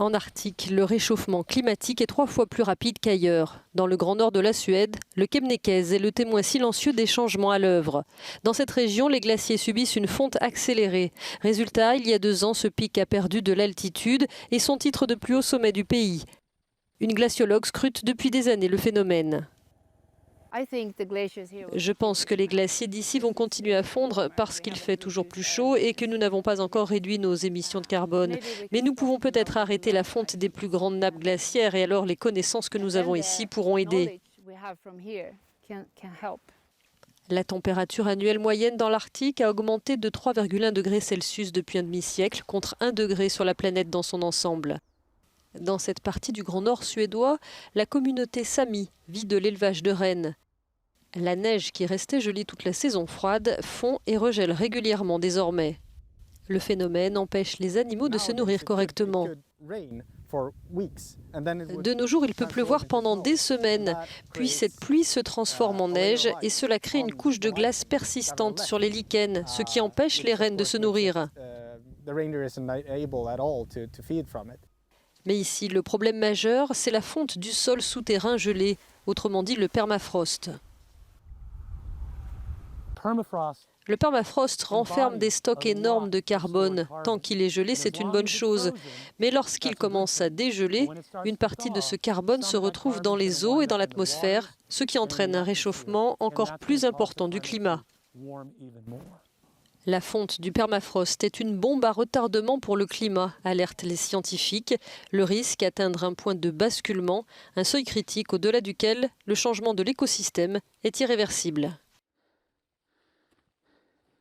En Arctique, le réchauffement climatique est 3 fois plus rapide qu'ailleurs. Dans le grand nord de la Suède, le Kebnekaise est le témoin silencieux des changements à l'œuvre. Dans cette région, les glaciers subissent une fonte accélérée. Résultat, il y a 2 ans, ce pic a perdu de l'altitude et son titre de plus haut sommet du pays. Une glaciologue scrute depuis des années le phénomène. Je pense que les glaciers d'ici vont continuer à fondre parce qu'il fait toujours plus chaud et que nous n'avons pas encore réduit nos émissions de carbone. Mais nous pouvons peut-être arrêter la fonte des plus grandes nappes glaciaires et alors les connaissances que nous avons ici pourront aider. La température annuelle moyenne dans l'Arctique a augmenté de 3,1 degrés Celsius depuis un demi-siècle contre 1 degré sur la planète dans son ensemble. Dans cette partie du Grand Nord suédois, la communauté Sami vit de l'élevage de rennes. La neige qui restait gelée toute la saison froide fond et regèle régulièrement désormais. Le phénomène empêche les animaux de se nourrir correctement. De nos jours, il peut pleuvoir pendant des semaines, puis cette pluie se transforme en neige et cela crée une couche de glace persistante sur les lichens, ce qui empêche les rennes de se nourrir. Mais ici, le problème majeur, c'est la fonte du sol souterrain gelé, autrement dit le permafrost. Le permafrost renferme des stocks énormes de carbone. Tant qu'il est gelé, c'est une bonne chose. Mais lorsqu'il commence à dégeler, une partie de ce carbone se retrouve dans les eaux et dans l'atmosphère, ce qui entraîne un réchauffement encore plus important du climat. La fonte du permafrost est une bombe à retardement pour le climat, alertent les scientifiques. Le risque atteindre un point de basculement, un seuil critique au-delà duquel le changement de l'écosystème est irréversible.